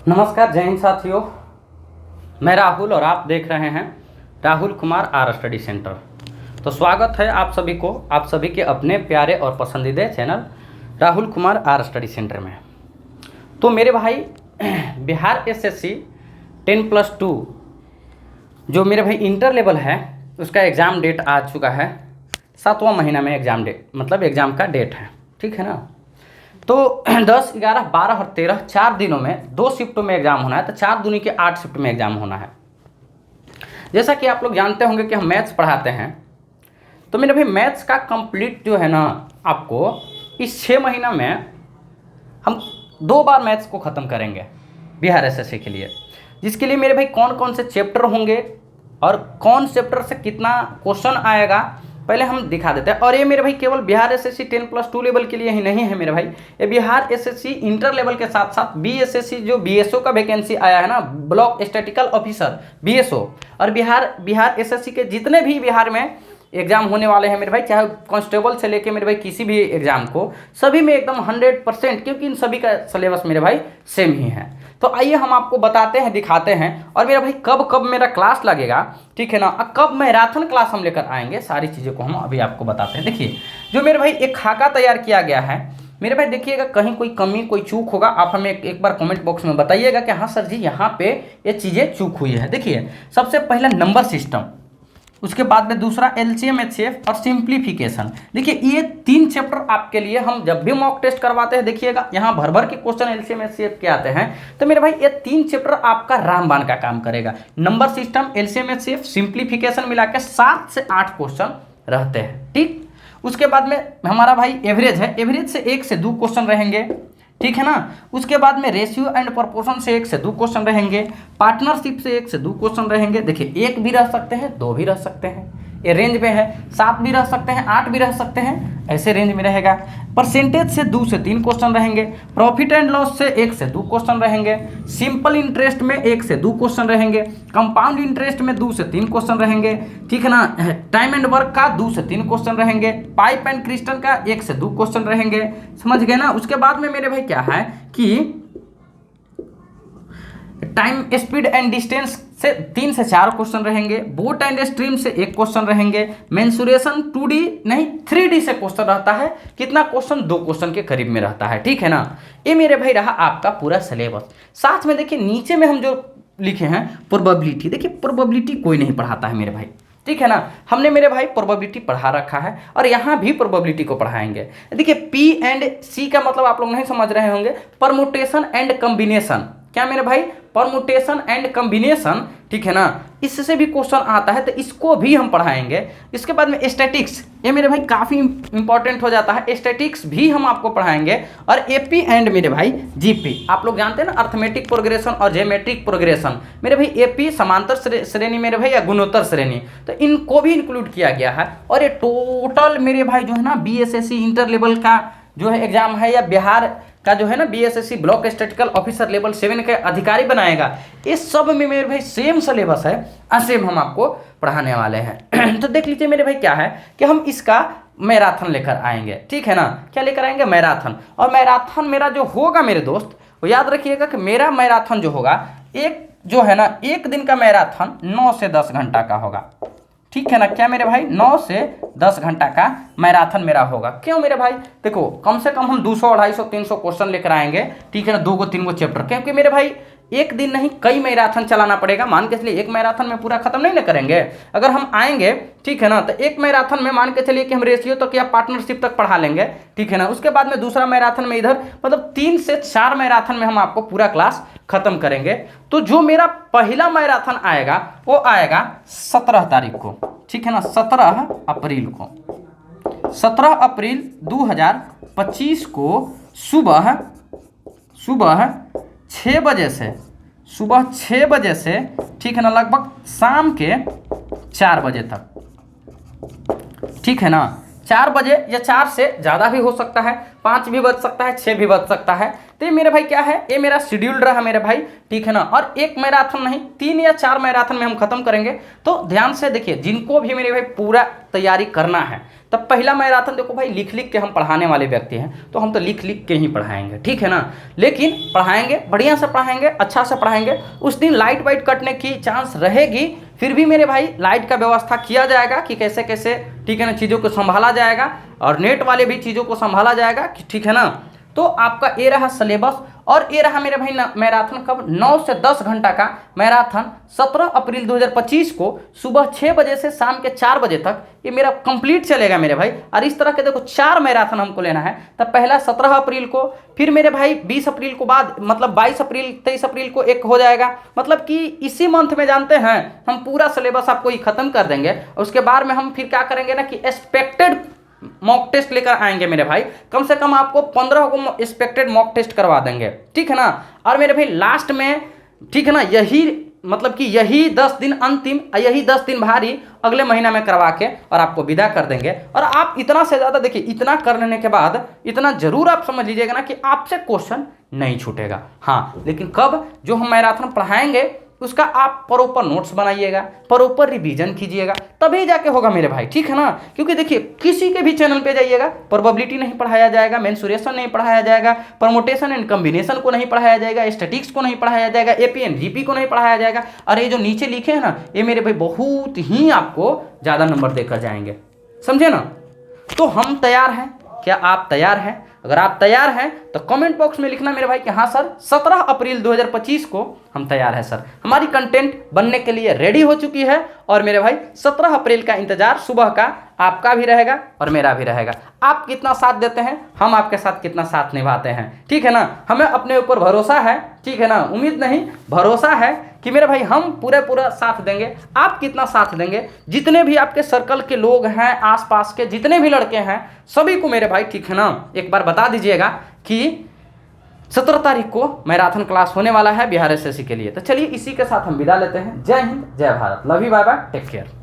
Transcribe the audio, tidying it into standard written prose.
नमस्कार जय हिंद साथियों। मैं राहुल और आप देख रहे हैं Rahul Kumar R study centre. तो स्वागत है आप सभी को, आप सभी के अपने प्यारे और पसंदीदा channel Rahul Kumar R study centre में। तो मेरे भाई बिहार एसएससी 10+2 जो मेरे भाई इंटर लेवल है उसका एग्ज़ाम डेट आ चुका है। 7वां महीना में एग्ज़ाम डेट मतलब एग्ज़ाम का डेट है, ठीक है ना। तो 10, 11, 12 और 13 4 दिनों में 2 शिफ्टों में एग्ज़ाम होना है। तो 4 दूनी के 8 शिफ्ट में एग्ज़ाम होना है। जैसा कि आप लोग जानते होंगे कि हम मैथ्स पढ़ाते हैं, तो मेरे भाई मैथ्स का कंप्लीट जो है ना, आपको इस 6 महीना में हम 2 बार मैथ्स को ख़त्म करेंगे बिहार एसएससी के लिए। जिसके लिए मेरे भाई कौन कौन से चैप्टर होंगे और कौन चैप्टर से कितना क्वेश्चन आएगा पहले हम दिखा देते हैं। और ये मेरे भाई केवल बिहार एसएससी 10+2 लेवल के लिए ही नहीं है मेरे भाई, ये बिहार एसएससी इंटर लेवल के साथ साथ बीएसएससी जो बीएसओ का वैकेंसी आया है ना, ब्लॉक स्टैटिकल ऑफिसर बीएसओ, और बिहार एसएससी के जितने भी बिहार में एग्जाम होने वाले हैं मेरे भाई, चाहे कांस्टेबल से लेके मेरे भाई किसी भी एग्जाम को, सभी में एकदम 100%, क्योंकि इन सभी का सिलेबस मेरे भाई सेम ही है। तो आइए हम आपको बताते हैं, दिखाते हैं, और मेरा भाई कब कब मेरा क्लास लगेगा, ठीक है ना, और कब मैराथन क्लास हम लेकर आएंगे, सारी चीज़ों को हम अभी आपको बताते हैं। देखिए जो मेरे भाई एक खाका तैयार किया गया है मेरे भाई, देखिएगा कहीं कोई कमी कोई चूक होगा आप हमें एक बार कमेंट बॉक्स में बताइएगा कि हाँ सर जी यहाँ पे ये चीज़ें चूक हुई है। देखिए सबसे पहला नंबर सिस्टम, उसके बाद में दूसरा एलसीएम एचसीएफ और सिंप्लीफिकेशन। देखिए ये 3 चैप्टर आपके लिए हम जब भी मॉक टेस्ट करवाते हैं, देखिएगा यहाँ भर भर के क्वेश्चन एलसीएम एचसीएफ के आते हैं। तो मेरे भाई ये 3 चैप्टर आपका रामबाण का काम करेगा। Number system, LCM HCF, simplification मिला के 7 से 8 क्वेश्चन रहते हैं, ठीक। उसके बाद में हमारा भाई एवरेज है, एवरेज से 1 से 2 क्वेश्चन रहेंगे, ठीक है ना। उसके बाद में रेशियो एंड प्रोपोर्शन से 1 से 2 क्वेश्चन रहेंगे, पार्टनरशिप से 1 से 2 क्वेश्चन रहेंगे। देखिए 1 भी रह सकते हैं, 2 भी रह सकते हैं, ये रेंज में है। 7 भी रह सकते हैं, 8 भी रह सकते हैं, ऐसे रेंज में रहेगा। परसेंटेज से 2 से 3 क्वेश्चन रहेंगे, प्रॉफिट एंड लॉस से 1 से 2 क्वेश्चन रहेंगे, सिंपल इंटरेस्ट में 1 से 2 क्वेश्चन रहेंगे, कंपाउंड इंटरेस्ट में 2 से 3 क्वेश्चन रहेंगे, ठीक है ना। टाइम एंड वर्क का 2 से 3 क्वेश्चन रहेंगे, पाइप एंड क्रिस्टल का 1 से 2 क्वेश्चन रहेंगे, समझ गए ना। उसके बाद में मेरे भाई क्या है कि टाइम स्पीड एंड डिस्टेंस से 3 से 4 क्वेश्चन रहेंगे, बोट एंड स्ट्रीम से 1 क्वेश्चन रहेंगे, मेंसुरेशन 2D नहीं 3D से क्वेश्चन रहता है। कितना क्वेश्चन, 2 क्वेश्चन के करीब में रहता है, ठीक है ना। ये मेरे भाई रहा आपका पूरा सिलेबस। साथ में देखिए नीचे में हम जो लिखे हैं प्रोबेबिलिटी, देखिए प्रोबेबिलिटी कोई नहीं पढ़ाता है मेरे भाई, ठीक है ना। हमने मेरे भाई प्रोबेबिलिटी पढ़ा रखा है और यहाँ भी प्रोबेबिलिटी को पढ़ाएंगे। देखिए पी एंड सी का मतलब आप लोग नहीं समझ रहे होंगे, परमुटेशन एंड कॉम्बिनेशन। क्या मेरे भाई, परमुटेशन एंड कॉम्बिनेशन, ठीक है ना, इससे भी क्वेश्चन आता है, तो इसको भी हम पढ़ाएंगे। इसके बाद में स्टैटिक्स, ये मेरे भाई काफ़ी इंपॉर्टेंट हो जाता है, स्टैटिक्स भी हम आपको पढ़ाएंगे। और एपी एंड मेरे भाई जीपी, आप लोग जानते हैं ना, अर्थमेटिक प्रोग्रेशन और ज्योमेट्रिक प्रोग्रेशन। मेरे भाई एपी समांतर श्रेणी मेरे भाई या गुणोत्तर श्रेणी, तो इनको भी इंक्लूड किया गया है। और ये टोटल मेरे भाई जो है ना बीएसएससी इंटर लेवल का जो है एग्जाम है, या बिहार का जो है ना BSSC block statistical officer level 7 के अधिकारी बनाएगा, इस सब में मेरे भाई सेम सिलेबस है, सेम हम आपको पढ़ाने वाले हैं। तो देख लीजिए मेरे भाई क्या है कि हम इसका मैराथन लेकर आएंगे, ठीक है ना। क्या लेकर आएंगे, मैराथन। और मैराथन मेरा जो होगा मेरे दोस्त, वो याद रखिएगा कि मेरा मैराथन जो होगा, एक जो है ना 1 दिन का मैराथन 9 से 10 घंटा का होगा, ठीक है ना। क्या मेरे भाई, 9 से 10 घंटा का मैराथन मेरा होगा। क्यों मेरे भाई, देखो कम से कम हम 200, 250, 300 क्वेश्चन लेकर आएंगे, ठीक है ना, 2 3 चैप्टर, क्योंकि मेरे भाई एक दिन नहीं कई मैराथन चलाना पड़ेगा। मान के चलिए एक मैराथन में पूरा खत्म नहीं ना करेंगे, अगर हम आएंगे, ठीक है ना, तो एक मैराथन में मान के चलिए कि हम रेशियो तक या पार्टनरशिप तक पढ़ा लेंगे, ठीक है ना। उसके बाद में दूसरा मैराथन में इधर, मतलब 3 से 4 मैराथन में हम आपको पूरा क्लास खत्म करेंगे। तो जो मेरा पहला मैराथन आएगा वो आएगा 17 तारीख को, ठीक है ना, 17 अप्रैल को, 17 अप्रैल 2025 को सुबह 6 बजे से, सुबह 6 बजे से, ठीक है ना, लगभग शाम के 4 बजे तक, ठीक है ना, 4 बजे या 4 से ज़्यादा भी हो सकता है, 5 भी बज सकता है, 6 भी बज सकता है। तो ये मेरे भाई क्या है, ये मेरा शेड्यूल रहा मेरे भाई, ठीक है ना। और एक मैराथन नहीं, 3 या 4 मैराथन में हम खत्म करेंगे। तो ध्यान से देखिए, जिनको भी मेरे भाई पूरा तैयारी करना है, तब पहला मैराथन देखो भाई, लिख लिख के हम पढ़ाने वाले व्यक्ति हैं, तो हम तो लिख लिख के ही पढ़ाएंगे, ठीक है ना। लेकिन पढ़ाएंगे, बढ़िया से पढ़ाएंगे, अच्छा से पढ़ाएंगे। उस दिन लाइट वाइट कटने की चांस रहेगी, फिर भी मेरे भाई लाइट का व्यवस्था किया जाएगा कि कैसे कैसे, ठीक है ना, चीज़ों को संभाला जाएगा, और नेट वाले भी चीज़ों को संभाला जाएगा, ठीक है ना। तो आपका ये रहा सिलेबस। और ये रहा मेरे भाई मैराथन कब, 9 से 10 घंटा का मैराथन 17 अप्रैल 2025 को सुबह 6 बजे से शाम के 4 बजे तक ये मेरा कंप्लीट चलेगा मेरे भाई। और इस तरह के देखो 4 मैराथन हमको लेना है। तब पहला 17 अप्रैल को, फिर मेरे भाई 20 अप्रैल को बाद, मतलब 22 अप्रैल 23 अप्रैल को एक हो जाएगा। मतलब कि इसी मंथ में जानते हैं हम पूरा सिलेबस आपको ही खत्म कर देंगे। और उसके बाद में हम फिर क्या करेंगे ना कि एक्सपेक्टेड मॉक टेस्ट लेकर आएंगे मेरे भाई। कम से कम आपको 15 को एक्सपेक्टेड मॉक टेस्ट करवा देंगे, ठीक है ना। और मेरे भाई लास्ट में, ठीक है ना, यही मतलब कि यही 10 दिन अंतिम, यही 10 दिन भारी अगले महीना में करवा के और आपको विदा कर देंगे। और आप इतना से ज़्यादा देखिए, इतना कर लेने के बाद इतना जरूर आप समझ लीजिएगा ना कि आपसे क्वेश्चन नहीं छूटेगा। हाँ, लेकिन कब, जो हम मैराथन पढ़ाएंगे उसका आप प्रॉपर नोट्स बनाइएगा, प्रॉपर रिवीजन कीजिएगा, तभी जाके होगा मेरे भाई, ठीक है ना। क्योंकि देखिए, किसी के भी चैनल पे जाइएगा, प्रोबेबिलिटी नहीं पढ़ाया जाएगा, मेंसुरेशन नहीं पढ़ाया जाएगा, परमुटेशन एंड कॉम्बिनेशन को नहीं पढ़ाया जाएगा, स्टैटिक्स को नहीं पढ़ाया जाएगा, एपीएन जीपी को नहीं पढ़ाया जाएगा। और ये जो नीचे लिखे हैं ना, ये मेरे भाई बहुत ही आपको ज़्यादा नंबर देकर जाएंगे, समझे ना। तो हम तैयार हैं, क्या आप तैयार हैं? अगर आप तैयार हैं तो कमेंट बॉक्स में लिखना मेरे भाई कि हाँ सर, 17 अप्रैल 2025 को हम तैयार हैं सर। हमारी कंटेंट बनने के लिए रेडी हो चुकी है। और मेरे भाई 17 अप्रैल का इंतजार सुबह का आपका भी रहेगा और मेरा भी रहेगा। आप कितना साथ देते हैं, हम आपके साथ कितना साथ निभाते हैं, ठीक है ना। हमें अपने ऊपर भरोसा है, ठीक है ना, उम्मीद नहीं भरोसा है कि मेरे भाई हम पूरा साथ देंगे। आप कितना साथ देंगे? जितने भी आपके सर्कल के लोग हैं, आसपास के जितने भी लड़के हैं, सभी को मेरे भाई, ठीक है ना, एक बार बता दीजिएगा कि 17 तारीख को मैराथन क्लास होने वाला है बिहार एसएससी के लिए। तो चलिए इसी के साथ हम विदा लेते हैं। जय हिंद, जय Bharat, love you, bye bye, take care.